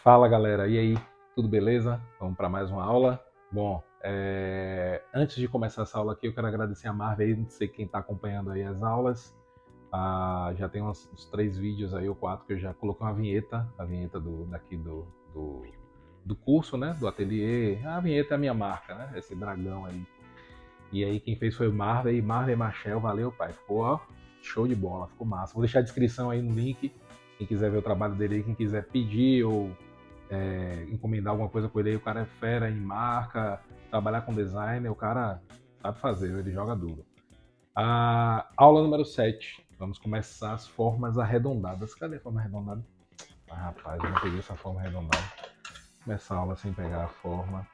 Fala galera, e aí? Tudo beleza? Vamos para mais uma aula? Bom, antes de começar essa aula aqui, eu quero agradecer a Marvel aí, não sei quem está acompanhando aí as aulas. Já tem uns 3 vídeos aí, ou 4, que eu já coloquei uma vinheta, a vinheta do curso, né? Do ateliê. A vinheta é a minha marca, né? Esse dragão aí. E aí quem fez foi o Marvel e Machel, valeu pai, ficou ó, show de bola, ficou massa. Vou deixar a descrição aí no link, quem quiser ver o trabalho dele aí, quem quiser pedir ou encomendar alguma coisa com ele aí, o cara é fera em marca, trabalhar com design, o cara sabe fazer, ele joga duro. Aula número 7. Vamos começar as formas arredondadas. Cadê a forma arredondada? Rapaz, eu não peguei essa forma arredondada. Começar a aula sem pegar a forma.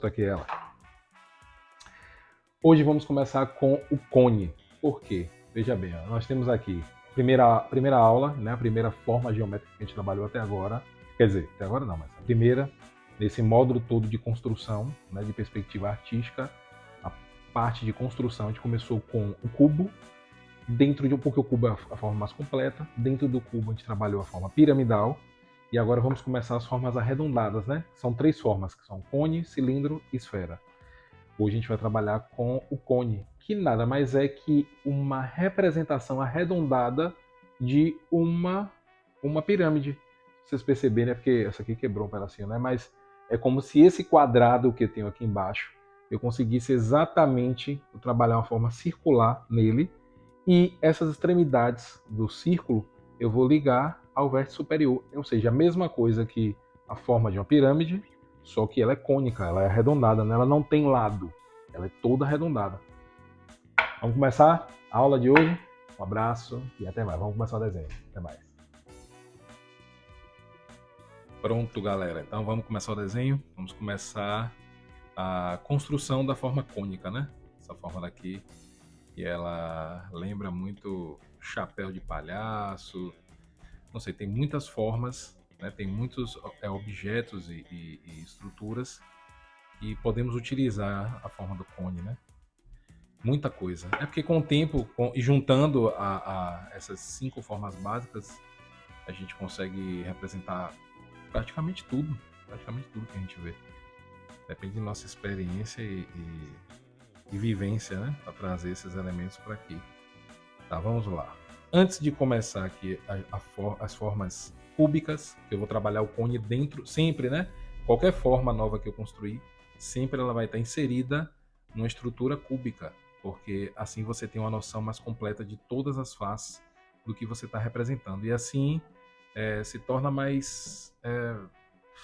Tá aqui ela. Hoje vamos começar com o cone. Por quê? Veja bem, ó, nós temos aqui primeira aula, né, a primeira forma geométrica que a gente trabalhou até agora. Quer dizer, até agora não, mas a primeira, nesse módulo todo de construção, né, de perspectiva artística, a parte de construção, a gente começou com o cubo, porque o cubo é a forma mais completa, dentro do cubo a gente trabalhou a forma piramidal, e agora vamos começar as formas arredondadas, né? São 3 formas, que são cone, cilindro e esfera. Hoje a gente vai trabalhar com o cone, que nada mais é que uma representação arredondada de uma pirâmide. Vocês perceberem, é porque essa aqui quebrou um pedacinho, né? Mas é como se esse quadrado que eu tenho aqui embaixo, eu conseguisse exatamente trabalhar uma forma circular nele, e essas extremidades do círculo eu vou ligar ao vértice superior, ou seja, a mesma coisa que a forma de uma pirâmide, só que ela é cônica, ela é arredondada, né? Ela não tem lado, ela é toda arredondada. Vamos começar a aula de hoje? Um abraço e até mais. Vamos começar o desenho. Até mais. Pronto, galera. Então vamos começar o desenho. Vamos começar a construção da forma cônica, né? Essa forma daqui, que ela lembra muito chapéu de palhaço. Não sei, tem muitas formas, né? Tem muitos objetos e estruturas e podemos utilizar a forma do cone, né? Muita coisa. É porque com o tempo, e juntando essas 5 formas básicas, a gente consegue representar praticamente tudo que a gente vê. Depende de nossa experiência e vivência, né? Para trazer esses elementos para aqui. Tá, vamos lá. Antes de começar aqui as formas cúbicas, que eu vou trabalhar o cone dentro, sempre, né? Qualquer forma nova que eu construir, sempre ela vai estar inserida numa estrutura cúbica, porque assim você tem uma noção mais completa de todas as faces do que você está representando. E assim se torna mais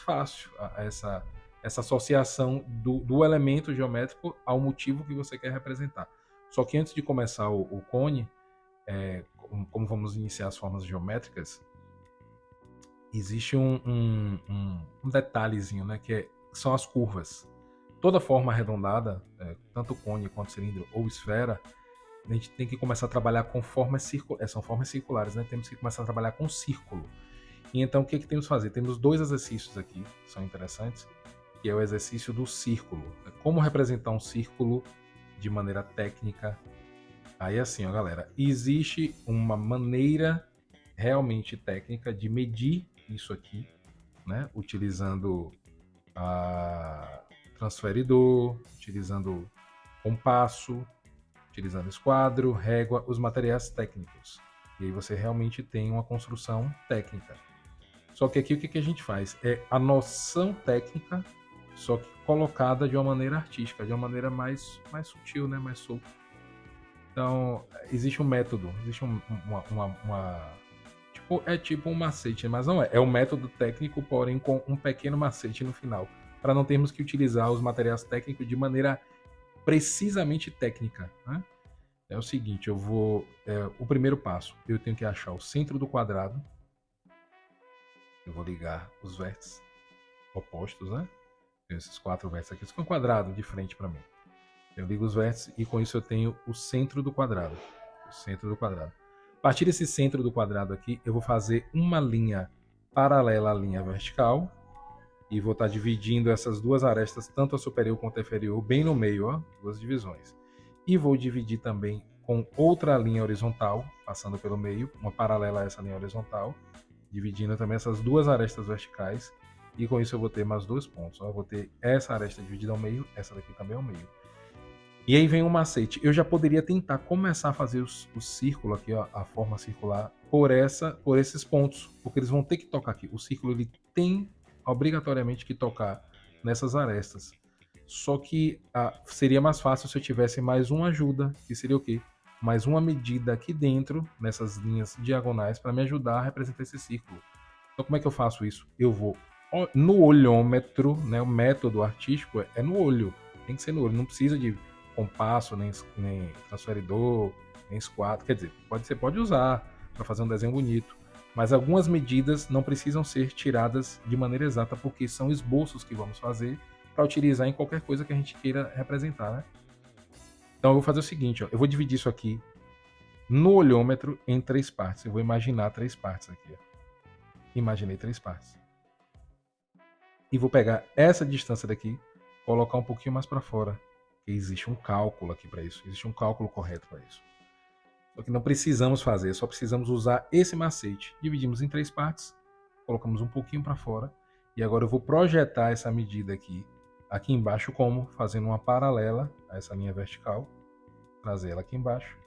fácil essa associação do elemento geométrico ao motivo que você quer representar. Só que antes de começar o cone, como vamos iniciar as formas geométricas, existe um detalhezinho, né, que são as curvas. Toda forma arredondada, tanto cone quanto cilindro ou esfera, a gente tem que começar a trabalhar com formas circulares. São formas circulares, né? Temos que começar a trabalhar com círculo. E então o que temos que fazer? Temos 2 exercícios aqui que são interessantes, que é o exercício do círculo. Como representar um círculo de maneira técnica. Aí assim, ó, galera, existe uma maneira realmente técnica de medir isso aqui, né? Utilizando a transferidor, utilizando compasso, utilizando esquadro, régua, os materiais técnicos. E aí você realmente tem uma construção técnica. Só que aqui o que a gente faz? É a noção técnica, só que colocada de uma maneira artística, de uma maneira mais sutil, né? Mais solta. Então, existe um método, existe tipo um macete, mas não é. É um método técnico, porém com um pequeno macete no final, para não termos que utilizar os materiais técnicos de maneira precisamente técnica, né? É o seguinte, o primeiro passo, eu tenho que achar o centro do quadrado. Eu vou ligar os vértices opostos, né? Tem esses 4 vértices aqui, isso é um quadrado de frente para mim. Eu ligo os vértices e com isso eu tenho o centro do quadrado. O centro do quadrado. A partir desse centro do quadrado aqui, eu vou fazer uma linha paralela à linha vertical e vou estar dividindo essas 2 arestas, tanto a superior quanto a inferior, bem no meio, ó, 2 divisões. E vou dividir também com outra linha horizontal, passando pelo meio, uma paralela a essa linha horizontal, dividindo também essas duas arestas verticais, e com isso eu vou ter mais 2 pontos. Ó, eu vou ter essa aresta dividida ao meio, essa daqui também ao meio. E aí vem o macete. Eu já poderia tentar começar a fazer o círculo aqui, ó, a forma circular, por esses pontos, porque eles vão ter que tocar aqui. O círculo ele tem obrigatoriamente que tocar nessas arestas. Só que seria mais fácil se eu tivesse mais uma ajuda, que seria o quê? Mais uma medida aqui dentro, nessas linhas diagonais, para me ajudar a representar esse círculo. Então como é que eu faço isso? Eu vou no olhômetro, né? O método artístico é no olho. Tem que ser no olho, não precisa de compasso, nem transferidor, nem esquadro. Quer dizer, você pode usar para fazer um desenho bonito, mas algumas medidas não precisam ser tiradas de maneira exata, porque são esboços que vamos fazer para utilizar em qualquer coisa que a gente queira representar, né? Então eu vou fazer o seguinte, ó, eu vou dividir isso aqui no olhômetro em 3 partes. Eu vou imaginar 3 partes aqui. Ó. Imaginei 3 partes. E vou pegar essa distância daqui, colocar um pouquinho mais para fora. Existe um cálculo aqui para isso, existe um cálculo correto para isso. Só que não precisamos fazer, só precisamos usar esse macete. Dividimos em 3 partes, colocamos um pouquinho para fora, e agora eu vou projetar essa medida aqui embaixo como? Fazendo uma paralela a essa linha vertical, trazer ela aqui embaixo.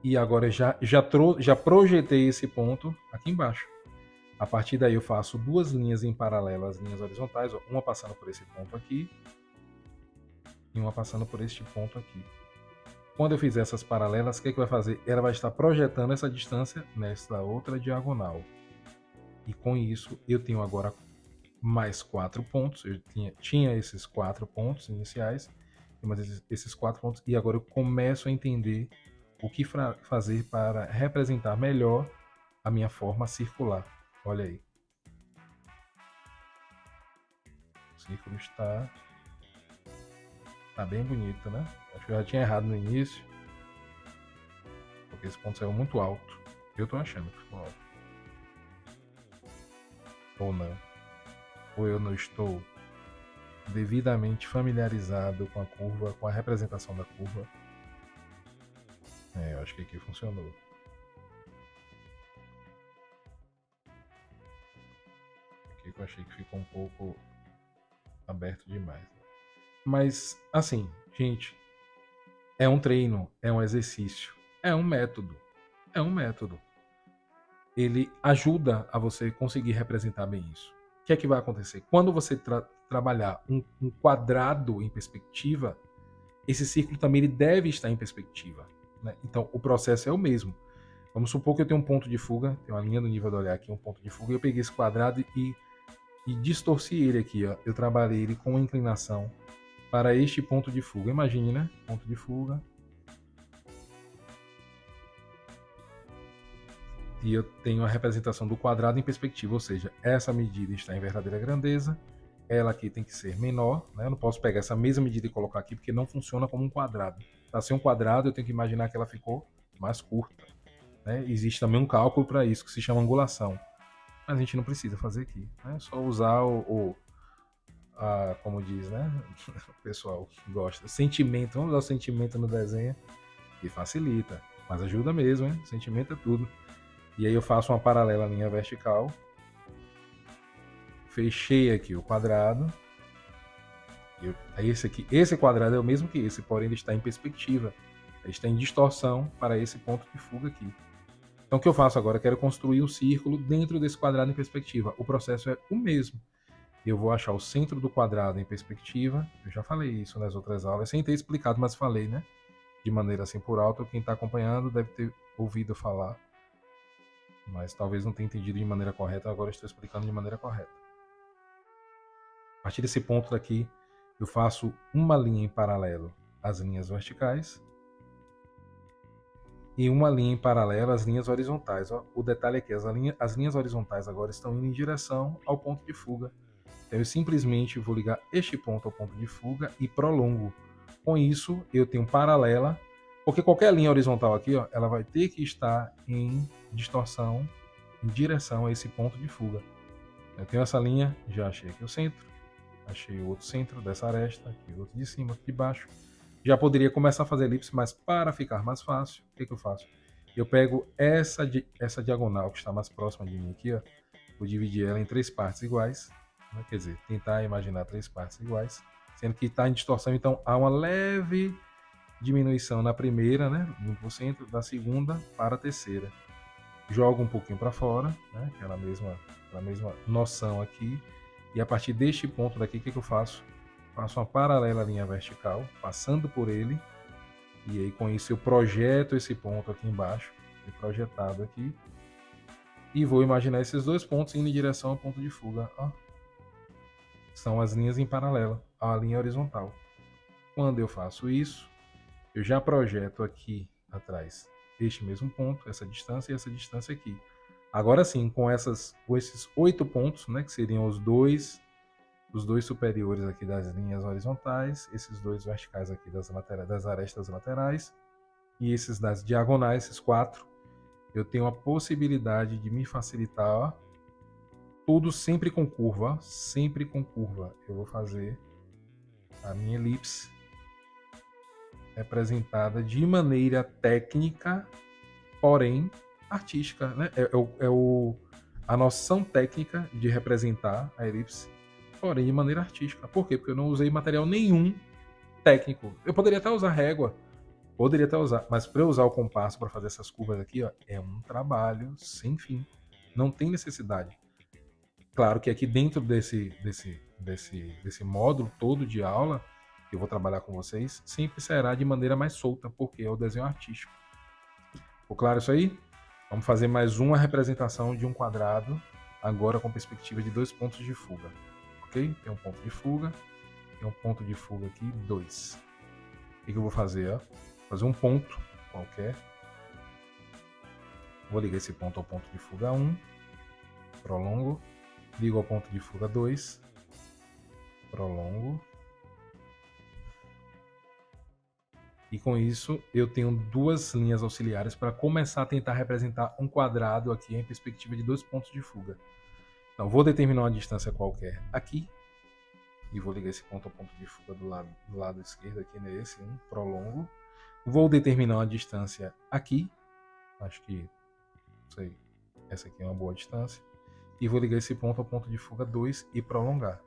E agora já projetei esse ponto aqui embaixo. A partir daí eu faço 2 linhas em paralelo às linhas horizontais, ó, uma passando por esse ponto aqui, e uma passando por este ponto aqui. Quando eu fizer essas paralelas, o que vai fazer? Ela vai estar projetando essa distância nessa outra diagonal. E com isso, eu tenho agora mais 4 pontos. Eu tinha esses 4 pontos iniciais, mas esses 4 pontos, e agora eu começo a entender o que fazer para representar melhor a minha forma circular. Olha aí. O círculo está bem bonito, né? Acho que eu já tinha errado no início, porque esse ponto saiu muito alto. Eu tô achando que ficou alto. Ou não. Ou eu não estou devidamente familiarizado com a curva, com a representação da curva. Eu acho que aqui funcionou. Aqui eu achei que ficou um pouco aberto demais. Mas, assim, gente, é um treino, é um exercício, é um método. É um método. Ele ajuda a você conseguir representar bem isso. O que é que vai acontecer? Quando você trabalhar um quadrado em perspectiva, esse círculo também ele deve estar em perspectiva. Né? Então, o processo é o mesmo. Vamos supor que eu tenho um ponto de fuga, tem uma linha do nível do olhar aqui, um ponto de fuga, e eu peguei esse quadrado e distorci ele aqui. Ó. Eu trabalhei ele com inclinação para este ponto de fuga. Imagine, né? Ponto de fuga. E eu tenho a representação do quadrado em perspectiva, ou seja, essa medida está em verdadeira grandeza, ela aqui tem que ser menor, né? Eu não posso pegar essa mesma medida e colocar aqui, porque não funciona como um quadrado. Para ser um quadrado, eu tenho que imaginar que ela ficou mais curta. Né? Existe também um cálculo para isso, que se chama angulação. Mas a gente não precisa fazer aqui. É só usar como diz, né? O pessoal gosta. Sentimento, vamos usar o sentimento no desenho, que facilita. Mas ajuda mesmo, hein? Sentimento é tudo. E aí eu faço uma paralela à linha vertical. Fechei aqui o quadrado. Esse quadrado é o mesmo que esse, porém ele está em perspectiva. Ele está em distorção para esse ponto de fuga aqui. Então o que eu faço agora? Eu quero construir um círculo dentro desse quadrado em perspectiva. O processo é o mesmo. Eu vou achar o centro do quadrado em perspectiva. Eu já falei isso nas outras aulas, sem ter explicado, mas falei, né? De maneira assim por alto. Quem está acompanhando deve ter ouvido falar. Mas talvez não tenha entendido de maneira correta, agora estou explicando de maneira correta. A partir desse ponto daqui, eu faço uma linha em paralelo às linhas verticais e uma linha em paralelo às linhas horizontais. Ó. O detalhe é que as linhas horizontais agora estão indo em direção ao ponto de fuga. Então eu simplesmente vou ligar este ponto ao ponto de fuga e prolongo. Com isso, eu tenho paralela, porque qualquer linha horizontal aqui, ó, ela vai ter que estar em distorção em direção a esse ponto de fuga. Eu tenho essa linha, já achei aqui o centro, achei o outro centro dessa aresta, aqui o outro de cima, aqui de baixo. Já poderia começar a fazer elipse, mas para ficar mais fácil, o que eu faço? eu pego essa diagonal que está mais próxima de mim aqui, ó, vou dividir ela em 3 partes iguais, né? Quer dizer, tentar imaginar 3 partes iguais, sendo que está em distorção, então há uma leve diminuição na primeira, né, de 1%, da segunda para a terceira. Jogo um pouquinho para fora, né, aquela mesma noção aqui, e a partir deste ponto daqui, o que eu faço? Faço uma paralela linha vertical, passando por ele, e aí com isso eu projeto esse ponto aqui embaixo, projetado aqui, e vou imaginar esses 2 pontos indo em direção ao ponto de fuga. Ó. São as linhas em paralelo à linha horizontal. Quando eu faço isso, eu já projeto aqui atrás este mesmo ponto, essa distância e essa distância aqui. Agora sim, com esses 8 pontos, né, que seriam os dois superiores aqui das linhas horizontais, esses 2 verticais aqui das arestas laterais, e esses das diagonais, esses 4, eu tenho a possibilidade de me facilitar, ó, tudo sempre com curva, ó, sempre com curva. Eu vou fazer a minha elipse representada de maneira técnica, porém artística, né? A noção técnica de representar a elipse, porém de maneira artística. Por quê? Porque eu não usei material nenhum técnico. Eu poderia até usar régua, mas para eu usar o compasso para fazer essas curvas aqui, ó, é um trabalho sem fim. Não tem necessidade. Claro que aqui dentro desse módulo todo de aula, que eu vou trabalhar com vocês, sempre será de maneira mais solta, porque é o desenho artístico. Ficou claro isso aí? Vamos fazer mais uma representação de um quadrado, agora com perspectiva de 2 pontos de fuga. Ok? Tem um ponto de fuga, tem um ponto de fuga aqui, 2. O que eu vou fazer? Ó? Fazer um ponto qualquer. Vou ligar esse ponto ao ponto de fuga 1, prolongo. Ligo ao ponto de fuga 2, prolongo. E com isso eu tenho 2 linhas auxiliares para começar a tentar representar um quadrado aqui em perspectiva de 2 pontos de fuga. Então vou determinar uma distância qualquer aqui. E vou ligar esse ponto ao ponto de fuga do lado esquerdo aqui nesse, prolongo. Vou determinar uma distância aqui. Acho que, não sei, essa aqui é uma boa distância. E vou ligar esse ponto ao ponto de fuga 2 e prolongar.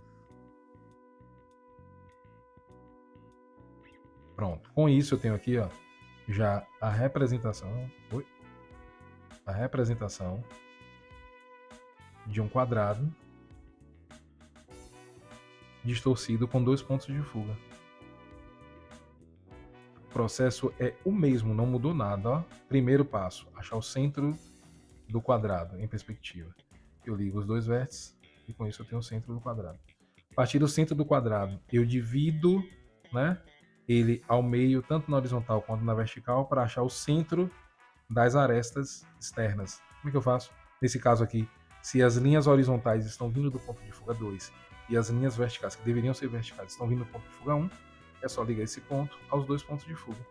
Pronto. Com isso eu tenho aqui, ó, já a representação de um quadrado distorcido com 2 pontos de fuga. O processo é o mesmo, não mudou nada. Ó. Primeiro passo, achar o centro do quadrado em perspectiva. Eu ligo os 2 vértices e com isso eu tenho o centro do quadrado. A partir do centro do quadrado, eu divido, né, ele ao meio, tanto na horizontal quanto na vertical, para achar o centro das arestas externas. Como é que eu faço? Nesse caso aqui, se as linhas horizontais estão vindo do ponto de fuga 2 e as linhas verticais, que deveriam ser verticais, estão vindo do ponto de fuga 1, é só ligar esse ponto aos 2 pontos de fuga.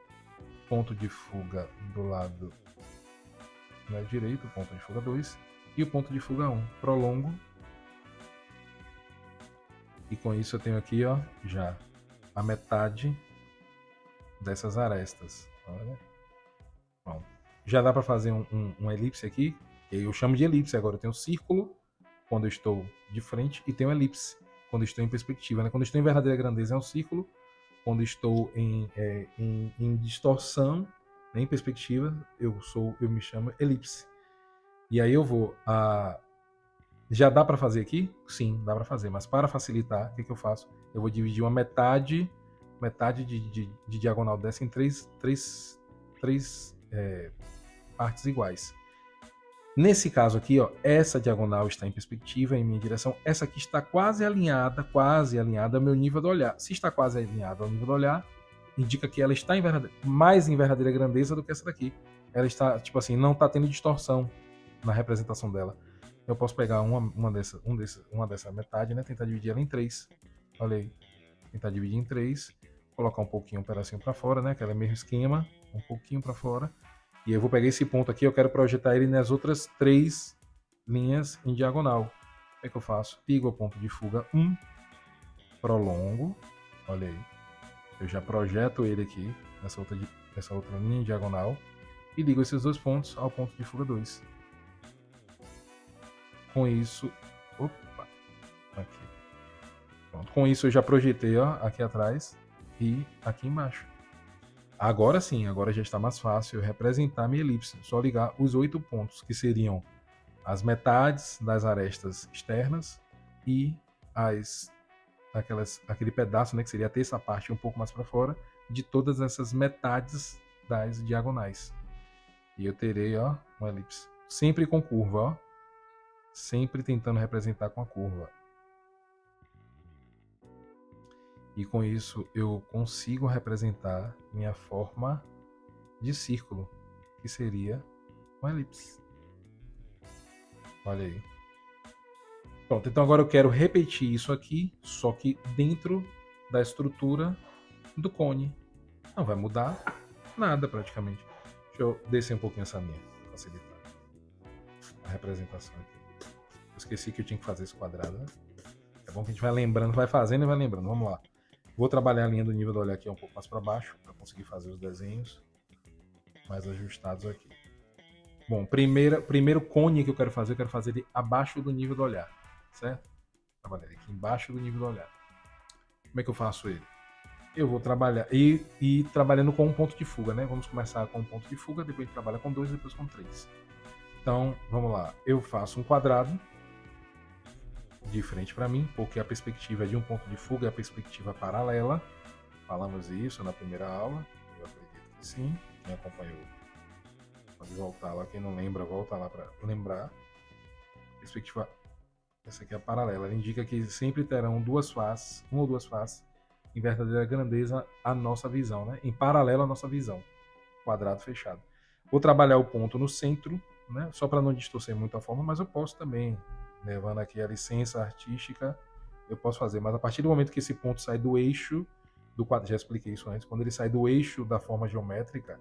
Ponto de fuga do lado direito, ponto de fuga 2, e o ponto de fuga 1. Prolongo. E com isso eu tenho aqui, ó, já a metade dessas arestas. Olha. Bom, já dá para fazer uma elipse aqui. Eu chamo de elipse agora. Eu tenho um círculo quando eu estou de frente e tenho elipse quando eu estou em perspectiva. Né? Quando eu estou em verdadeira grandeza é um círculo. Quando estou em distorção, né, em perspectiva, eu me chamo elipse. E aí eu vou já dá para fazer aqui? Sim, dá para fazer. Mas para facilitar, o que eu faço? Eu vou dividir uma metade de diagonal dessa em três partes iguais. Nesse caso aqui, ó, essa diagonal está em perspectiva em minha direção. Essa aqui está quase alinhada ao meu nível do olhar. Se está quase alinhada ao nível do olhar, indica que ela está mais em verdadeira grandeza do que essa daqui. Ela está, tipo assim, não está tendo distorção na representação dela. Eu posso pegar uma dessa metade, né? Tentar dividir ela em 3. Olha aí. Tentar dividir em 3. Colocar um pedacinho para fora, né? Aquele mesmo esquema. Um pouquinho para fora. E eu vou pegar esse ponto aqui, eu quero projetar ele nas outras 3 linhas em diagonal. O que é que eu faço? Ligo ao ponto de fuga 1. Prolongo. Olha aí. Eu já projeto ele aqui, nessa outra linha em diagonal. e ligo esses dois pontos ao ponto de fuga 2. Com isso... Opa! Aqui. Pronto. Com isso eu já projetei, ó, aqui atrás e aqui embaixo. Agora sim, agora já está mais fácil eu representar minha elipse. Só ligar os 8 pontos, que seriam as metades das arestas externas e aquele pedaço, né, que seria a terça parte um pouco mais para fora, de todas essas metades das diagonais. E eu terei, ó, uma elipse. Sempre com curva, ó. Sempre tentando representar com a curva. E com isso eu consigo representar minha forma de círculo, que seria uma elipse. Olha aí. Pronto, então agora eu quero repetir isso aqui, só que dentro da estrutura do cone. Não vai mudar nada praticamente. Deixa eu descer um pouquinho essa linha, facilitar a representação aqui. Eu esqueci que eu tinha que fazer esse quadrado, né? É bom que a gente vai lembrando, vai fazendo e vai lembrando. Vamos lá. Vou trabalhar a linha do nível do olhar aqui um pouco mais para baixo, para conseguir fazer os desenhos mais ajustados aqui. Bom, primeiro cone que eu quero fazer ele abaixo do nível do olhar, certo? Trabalhar aqui embaixo do nível do olhar. Como é que eu faço ele? Eu vou trabalhar e trabalhando com um ponto de fuga, né? Vamos começar com um ponto de fuga, depois a gente trabalha com 2, depois com 3. Então, vamos lá. Eu faço um quadrado de frente para mim, porque a perspectiva de um ponto de fuga é a perspectiva paralela. Falamos isso na primeira aula, eu acredito que sim. Quem acompanhou pode voltar lá, quem não lembra, volta lá para lembrar. Perspectiva, essa aqui é a paralela, ela indica que sempre terão duas faces, uma ou duas faces, em verdadeira grandeza a nossa visão, né? Em paralelo à nossa visão, quadrado fechado. Vou trabalhar o ponto no centro, né? Só para não distorcer muito a forma, mas eu posso também, levando aqui a licença artística, eu posso fazer, mas a partir do momento que esse ponto sai do eixo do quadrado, já expliquei isso antes, quando ele sai do eixo da forma geométrica,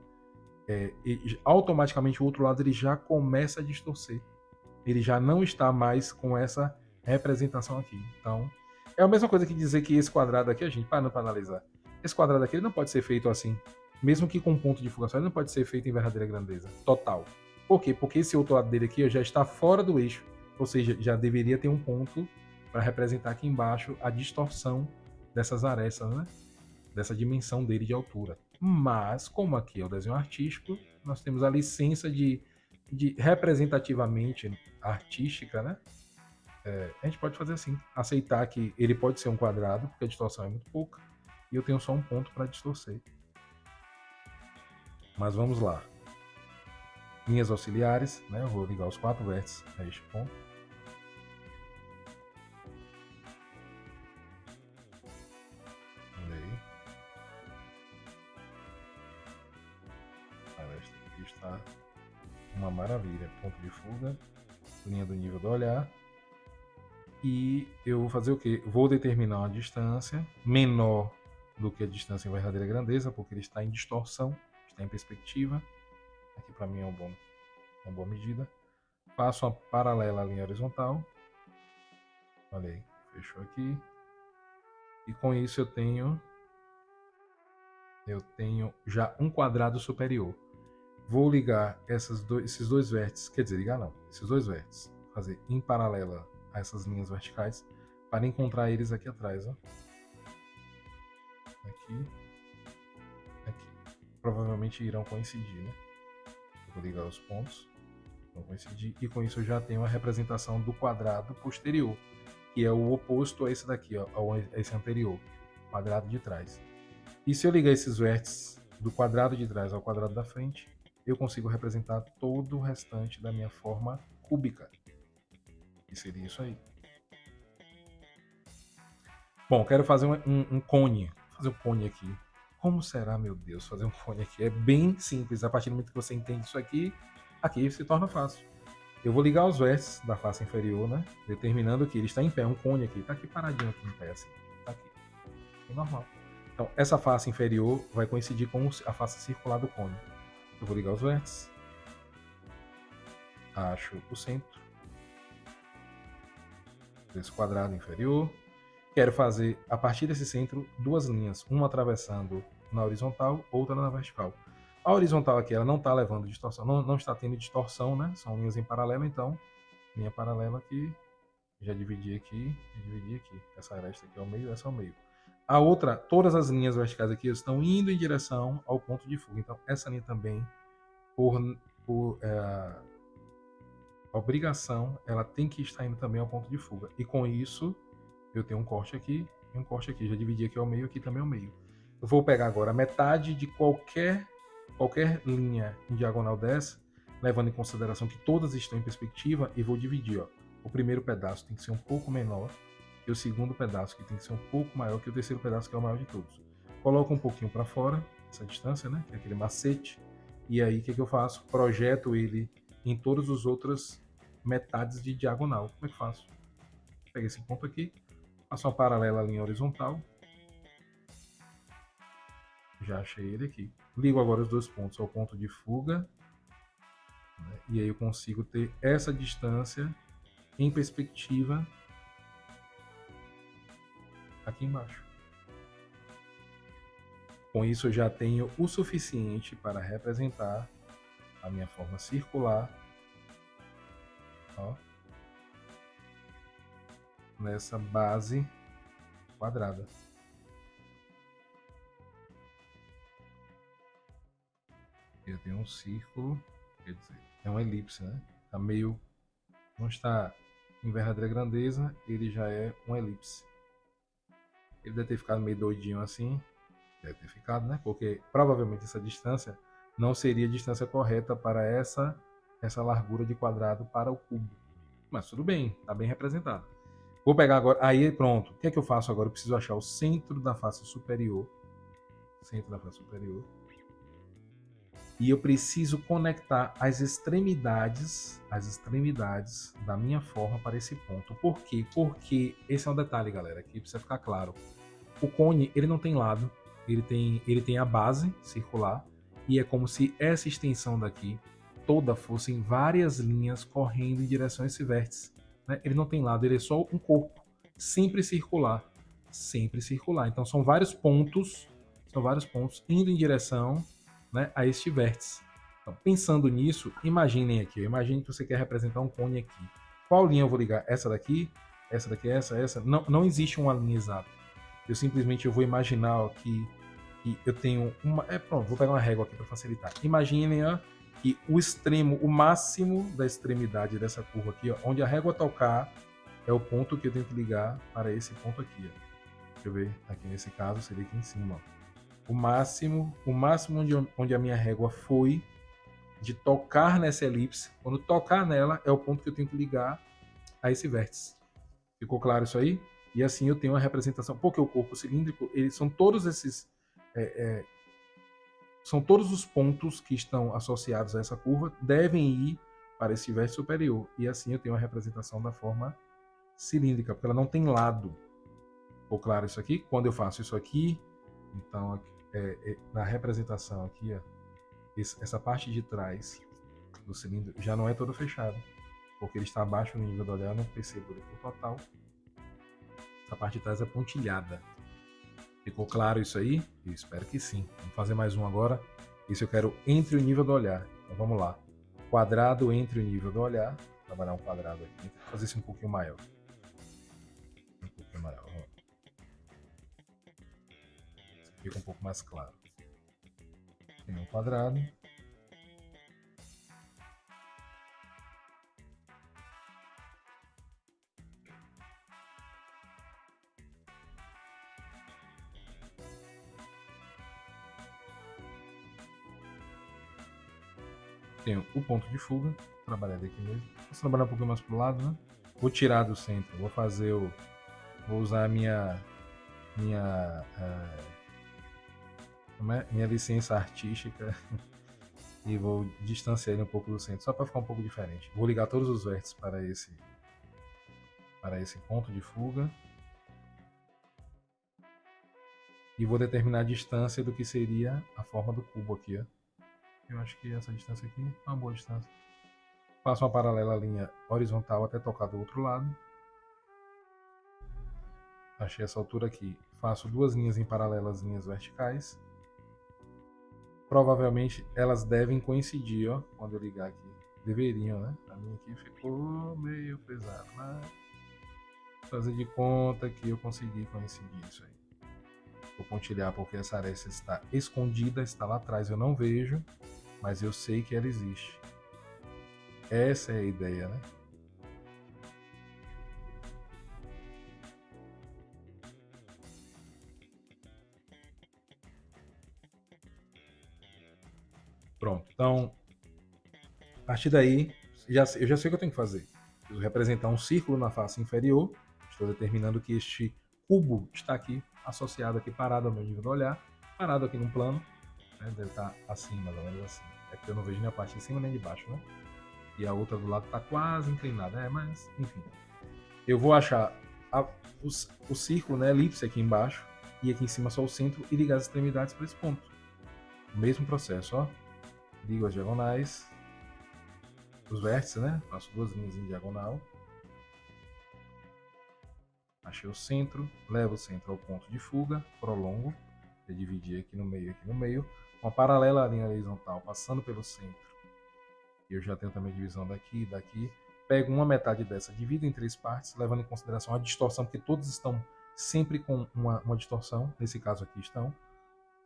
automaticamente o outro lado ele já começa a distorcer. Ele já não está mais com essa representação aqui. Então, é a mesma coisa que dizer que esse quadrado aqui, a gente parando para analisar, esse quadrado aqui ele não pode ser feito assim, mesmo que com um ponto de fugação, ele não pode ser feito em verdadeira grandeza, total. Por quê? Porque esse outro lado dele aqui já está fora do eixo, ou seja, já deveria ter um ponto para representar aqui embaixo a distorção dessas arestas, né? Dessa dimensão dele de altura. Mas, como aqui é o desenho artístico, nós temos a licença de representativamente artística, né? A gente pode fazer assim, aceitar que ele pode ser um quadrado, porque a distorção é muito pouca, e eu tenho só um ponto para distorcer. Mas vamos lá. Linhas auxiliares, né? Eu vou ligar os 4 vértices a este ponto. Olha aí. Aqui está uma maravilha. Ponto de fuga, linha do nível do olhar. E eu vou fazer o quê? Vou determinar uma distância menor do que a distância em verdadeira grandeza, porque ele está em distorção, está em perspectiva. Aqui para mim é uma boa medida. Faço uma paralela à linha horizontal. Olha aí, fechou aqui. E com isso eu tenho já um quadrado superior. Vou ligar esses dois vértices, quer dizer, ligar não, esses dois vértices, fazer em paralela a essas linhas verticais para encontrar eles aqui atrás, ó. Aqui. Provavelmente irão coincidir, né? Vou ligar os pontos, vão coincidir, e com isso eu já tenho a representação do quadrado posterior, que é o oposto a esse daqui, ó, a esse anterior, quadrado de trás. E se eu ligar esses vértices do quadrado de trás ao quadrado da frente, eu consigo representar todo o restante da minha forma cúbica. E seria isso aí. Bom, quero fazer um cone. Vou fazer um cone aqui. Como será, meu Deus, fazer um cone aqui? É bem simples. A partir do momento que você entende isso aqui se torna fácil. Eu vou ligar os vértices da face inferior, né? Determinando que ele está em pé. Um cone aqui. Está aqui paradinho aqui em pé, assim. Está aqui. É normal. Então, essa face inferior vai coincidir com a face circular do cone. Eu vou ligar os vértices. Acho o centro desse quadrado inferior. Quero fazer, a partir desse centro, duas linhas. Uma atravessando na horizontal, outra na vertical. A horizontal aqui, ela não está levando distorção, não está tendo distorção, né? São linhas em paralelo, então, linha paralela aqui, já dividi aqui, já dividi aqui. Essa aresta aqui é o meio, essa é o meio. A outra, todas as linhas verticais aqui estão indo em direção ao ponto de fuga. Então, essa linha também, por obrigação, ela tem que estar indo também ao ponto de fuga. E com isso, eu tenho um corte aqui e um corte aqui. Já dividi aqui ao meio, aqui também ao meio. Eu vou pegar agora a metade de qualquer linha em diagonal dessa, levando em consideração que todas estão em perspectiva, e vou dividir. Ó. O primeiro pedaço tem que ser um pouco menor que o segundo pedaço, que tem que ser um pouco maior que o terceiro pedaço, que é o maior de todos. Coloco um pouquinho para fora, essa distância, né? Que é aquele macete. E aí, o que eu faço? Projeto ele em todas as outras metades de diagonal. Como é que faço? Pego esse ponto aqui, faço uma paralela à linha horizontal. Já achei ele aqui. Ligo agora os dois pontos ao ponto de fuga. Né? E aí eu consigo ter essa distância em perspectiva aqui embaixo. Com isso eu já tenho o suficiente para representar a minha forma circular, ó, nessa base quadrada. Eu tenho um círculo, quer dizer, é uma elipse, né? Tá meio, não está em verdadeira grandeza, ele já é uma elipse. Ele deve ter ficado meio doidinho assim, deve ter ficado, né? Porque provavelmente essa distância não seria a distância correta para essa largura de quadrado para o cubo. Mas tudo bem, está bem representado. Vou pegar agora, aí pronto. O que é que eu faço agora? Eu preciso achar o centro da face superior. Centro da face superior. E eu preciso conectar as extremidades da minha forma para esse ponto. Por quê? Porque esse é um detalhe, galera, que precisa ficar claro. O cone, ele não tem lado, ele tem a base circular, e é como se essa extensão daqui toda fosse em várias linhas correndo em direção a esse vértice. Né? Ele não tem lado, ele é só um corpo, sempre circular, sempre circular. Então são vários pontos indo em direção, né, a este vértice. Então, pensando nisso, imaginem aqui, imagine que você quer representar um cone aqui. Qual linha eu vou ligar? Essa daqui, essa? Não existe uma linha exata. Eu simplesmente vou imaginar que eu tenho uma. Pronto, vou pegar uma régua aqui para facilitar. Imaginem que o extremo, o máximo da extremidade dessa curva aqui, ó, onde a régua tocar, é o ponto que eu tenho que ligar para esse ponto aqui. Ó. Deixa eu ver, aqui nesse caso seria aqui em cima. Ó. O máximo onde a minha régua foi de tocar nessa elipse, quando tocar nela, é o ponto que eu tenho que ligar a esse vértice. Ficou claro isso aí? E assim eu tenho uma representação, porque o corpo cilíndrico, eles são todos esses. São todos os pontos que estão associados a essa curva, devem ir para esse vértice superior. E assim eu tenho uma representação da forma cilíndrica, porque ela não tem lado. Ficou claro isso aqui? Quando eu faço isso aqui, então na representação aqui, ó, essa parte de trás do cilindro já não é toda fechada, porque ele está abaixo do nível do olhar, eu não percebo ele por total. Essa parte de trás é pontilhada. Ficou claro isso aí? Eu espero que sim. Vamos fazer mais um agora. Isso eu quero entre o nível do olhar. Então vamos lá. Quadrado entre o nível do olhar. Vou trabalhar um quadrado aqui. Vou fazer isso um pouquinho maior. Um pouquinho maior. Fica um pouco mais claro. Tem um quadrado. Tenho o ponto de fuga. Vou trabalhar daqui mesmo. Vou trabalhar um pouquinho mais pro lado, né? Vou tirar do centro. Vou fazer o... Vou usar a minha licença artística e vou distanciar ele um pouco do centro, só para ficar um pouco diferente. Vou ligar todos os vértices para esse ponto de fuga e vou determinar a distância do que seria a forma do cubo aqui. Ó. Eu acho que essa distância aqui é uma boa distância. Faço uma paralela à linha horizontal até tocar do outro lado. Achei essa altura aqui. Faço duas linhas em paralelo às linhas verticais. provavelmente elas devem coincidir, ó, quando eu ligar aqui. Deveriam, né? A minha aqui ficou meio pesada, mas fazer de conta que eu consegui coincidir isso aí. Vou pontilhar porque essa aresta está escondida, está lá atrás, eu não vejo, mas eu sei que ela existe. Essa é a ideia, né? Pronto. Então, a partir daí, eu já sei o que eu tenho que fazer. Preciso representar um círculo na face inferior. Estou determinando que este cubo está aqui, associado aqui, parado ao meu nível do olhar, parado aqui num plano, né? Deve estar assim, mais ou menos assim. É porque eu não vejo nem a parte de cima nem de baixo, né? E a outra do lado está quase inclinada. Mas, enfim. Eu vou achar o círculo, né, elipse aqui embaixo, e aqui em cima só o centro, e ligar as extremidades para esse ponto. O mesmo processo, ó. Ligo as diagonais, os vértices, né? Faço duas linhas em diagonal. Achei o centro, levo o centro ao ponto de fuga, prolongo, eu dividi aqui no meio, uma paralela à linha horizontal passando pelo centro. E eu já tenho também divisão daqui e daqui. Pego uma metade dessa, divido em 3 partes, levando em consideração a distorção, porque todos estão sempre com uma distorção. Nesse caso aqui estão.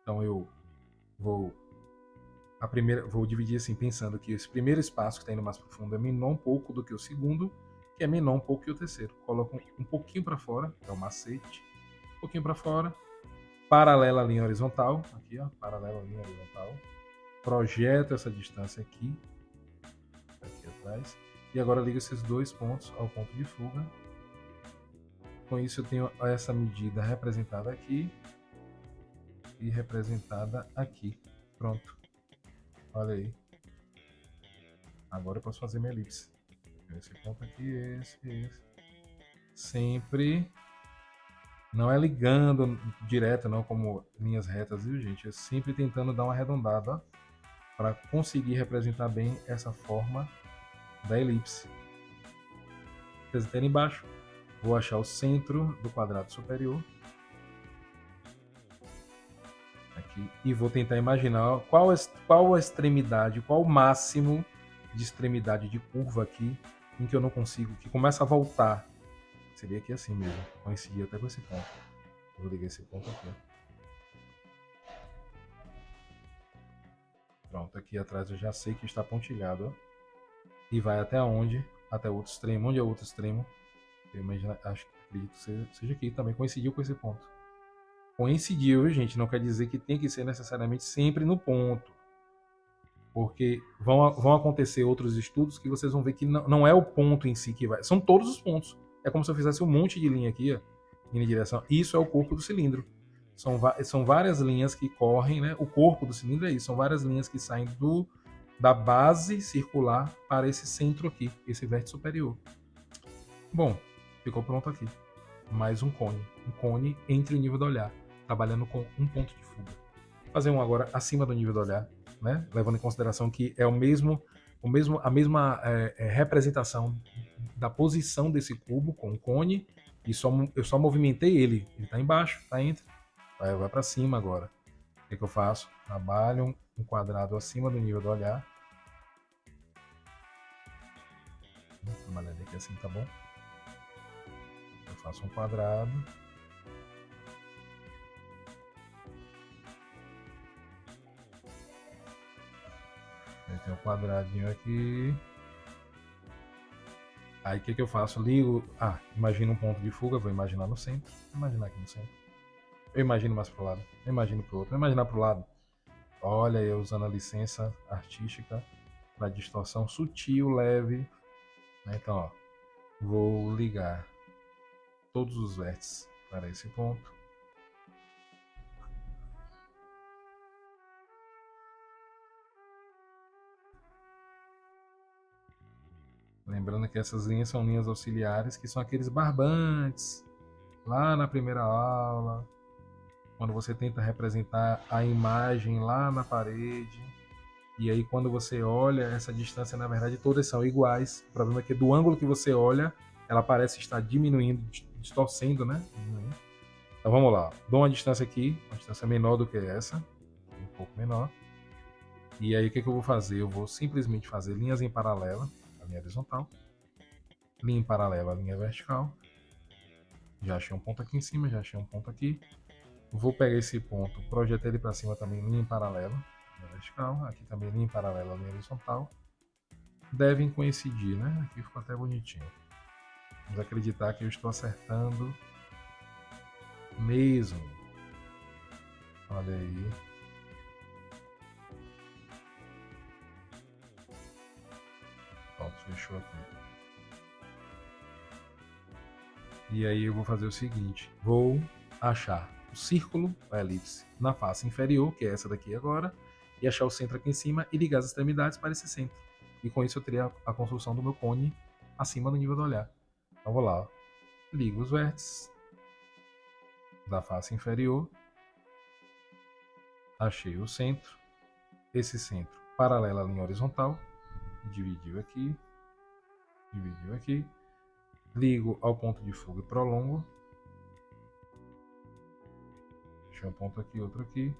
Então eu vou vou dividir assim, pensando que esse primeiro espaço que está indo mais profundo é menor um pouco do que o segundo, que é menor um pouco que o terceiro. Coloco um pouquinho para fora, é o macete, um pouquinho para fora, paralela à linha horizontal, aqui ó, paralela à linha horizontal, projeto essa distância aqui atrás, e agora ligo esses 2 pontos ao ponto de fuga. Com isso eu tenho essa medida representada aqui e representada aqui. Pronto. Olha aí. Agora eu posso fazer minha elipse. Esse ponto aqui, esse. Sempre. Não é ligando direto, não, como linhas retas, viu, gente? É sempre tentando dar uma arredondada para conseguir representar bem essa forma da elipse. Representando embaixo. Vou achar o centro do quadrado superior. Aqui. E vou tentar imaginar qual a extremidade, qual o máximo de extremidade de curva aqui em que eu não consigo, que começa a voltar. Seria aqui assim mesmo. Coincidir até com esse ponto. Vou ligar esse ponto aqui. Pronto, aqui atrás eu já sei que está pontilhado. Ó. E vai até onde? Até o outro extremo. Onde é o outro extremo? Eu imagino, acredito que seja aqui. Também coincidiu com esse ponto. Coincidiu, gente. Não quer dizer que tem que ser necessariamente sempre no ponto. Porque vão acontecer outros estudos que vocês vão ver que não é o ponto em si que vai. São todos os pontos. É como se eu fizesse um monte de linha aqui, ó, em direção. Isso é o corpo do cilindro. São várias linhas que correm, né? O corpo do cilindro é isso. São várias linhas que saem da base circular para esse centro aqui, esse vértice superior. Bom, ficou pronto aqui. Mais um cone. Um cone entre o nível do olhar, trabalhando com um ponto de fuga. Vou fazer um agora acima do nível do olhar. Né? Levando em consideração que é a mesma representação da posição desse cubo com o cone, e eu só movimentei ele. Ele está embaixo, está entre, vai para cima agora. O que eu faço? Trabalho um quadrado acima do nível do olhar. Vou trabalhar aqui assim, tá bom? Eu faço um quadrado. Tem um quadradinho aqui. Aí o que eu faço? Ligo. Imagino um ponto de fuga, vou imaginar no centro. Vou imaginar aqui no centro. Eu imagino mais pro lado. Eu imagino pro outro. Vou imaginar pro lado. Olha, eu usando a licença artística para distorção sutil, leve. Então, ó, vou ligar todos os vértices para esse ponto. Lembrando que essas linhas são linhas auxiliares, que são aqueles barbantes lá na primeira aula, quando você tenta representar a imagem lá na parede, e aí quando você olha, essa distância, na verdade, todas são iguais. O problema é que do ângulo que você olha, ela parece estar diminuindo, distorcendo, né? Então vamos lá. Dou uma distância aqui, uma distância menor do que essa, um pouco menor. E aí o que eu vou fazer? Eu vou simplesmente fazer linhas em paralelo, a linha horizontal, linha em paralelo, a linha vertical. Já achei um ponto aqui em cima, já achei um ponto aqui. Vou pegar esse ponto, projetar ele para cima também, linha em paralelo, linha vertical. Aqui também linha em paralelo, linha horizontal. Devem coincidir, né? Aqui ficou até bonitinho. Vamos acreditar que eu estou acertando mesmo. Olha aí. Pronto, fechou aqui. E aí eu vou fazer o seguinte. Vou achar o círculo, a elipse, na face inferior, que é essa daqui agora, e achar o centro aqui em cima e ligar as extremidades para esse centro. E com isso eu teria a construção do meu cone acima do nível do olhar. Então vou lá, ó. Ligo os vértices da face inferior, achei o centro, esse centro paralelo à linha horizontal, dividiu aqui, ligo ao ponto de fuga e prolongo, deixa um ponto aqui, outro aqui,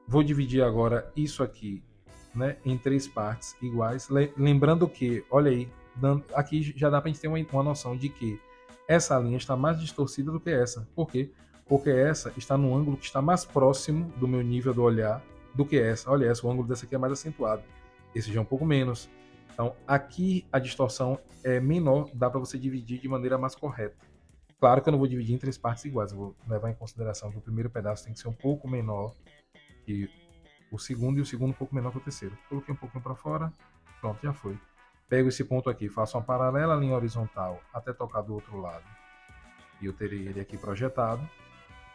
vou dividir agora isso aqui, né, em 3 partes iguais, lembrando que, olha aí, aqui já dá para a gente ter uma noção de que essa linha está mais distorcida do que essa. Por quê? Porque essa está no ângulo que está mais próximo do meu nível do olhar do que essa. Olha essa, o ângulo dessa aqui é mais acentuado. Esse já é um pouco menos. Então, aqui a distorção é menor, dá para você dividir de maneira mais correta. Claro que eu não vou dividir em 3 partes iguais, eu vou levar em consideração que o primeiro pedaço tem que ser um pouco menor que o segundo e o segundo um pouco menor que o terceiro. Coloquei um pouquinho para fora, pronto, já foi. Pego esse ponto aqui, faço uma paralela à linha horizontal até tocar do outro lado. E eu terei ele aqui projetado.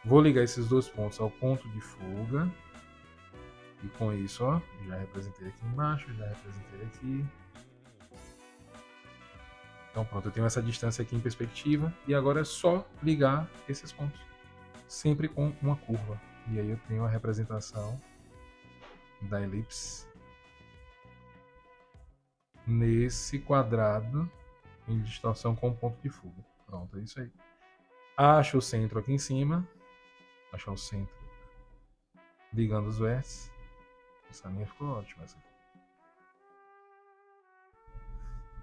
Vou ligar esses 2 pontos ao ponto de fuga. E com isso, ó, já representei aqui embaixo, já representei aqui. Então pronto, eu tenho essa distância aqui em perspectiva. E agora é só ligar esses pontos. Sempre com uma curva. E aí eu tenho a representação da elipse nesse quadrado em distorção com ponto de fuga. Pronto, é isso aí. Acho o centro aqui em cima. Achar o centro ligando os vértices. Essa linha ficou ótima. Essa aqui.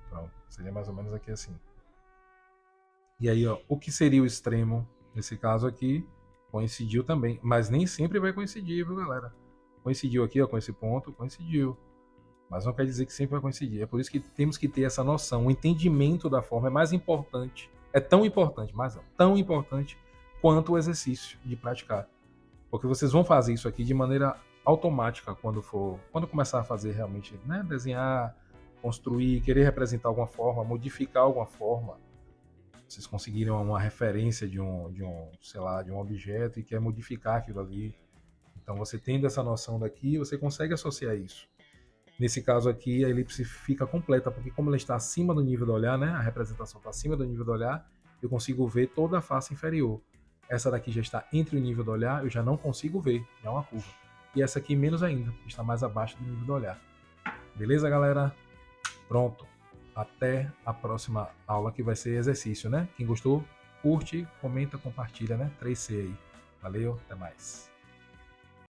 Pronto, seria mais ou menos aqui assim. E aí, ó, o que seria o extremo nesse caso aqui coincidiu também, mas nem sempre vai coincidir, viu, galera? Coincidiu aqui, ó, com esse ponto, coincidiu. Mas não quer dizer que sempre vai coincidir. É por isso que temos que ter essa noção. O entendimento da forma é mais importante. É tão importante, mas não tão importante quanto o exercício de praticar. Porque vocês vão fazer isso aqui de maneira automática quando começar a fazer realmente, né, desenhar, construir, querer representar alguma forma, modificar alguma forma. Vocês conseguiram uma referência de sei lá, de um objeto e quer modificar aquilo ali. Então você tendo essa noção daqui, você consegue associar isso. Nesse caso aqui, a elipse fica completa, porque como ela está acima do nível do olhar, né, a representação está acima do nível do olhar, eu consigo ver toda a face inferior. Essa daqui já está entre o nível do olhar, eu já não consigo ver, é uma curva. E essa aqui menos ainda, está mais abaixo do nível do olhar. Beleza, galera? Pronto. Até a próxima aula, que vai ser exercício, né? Quem gostou, curte, comenta, compartilha, né? 3C aí. Valeu, até mais.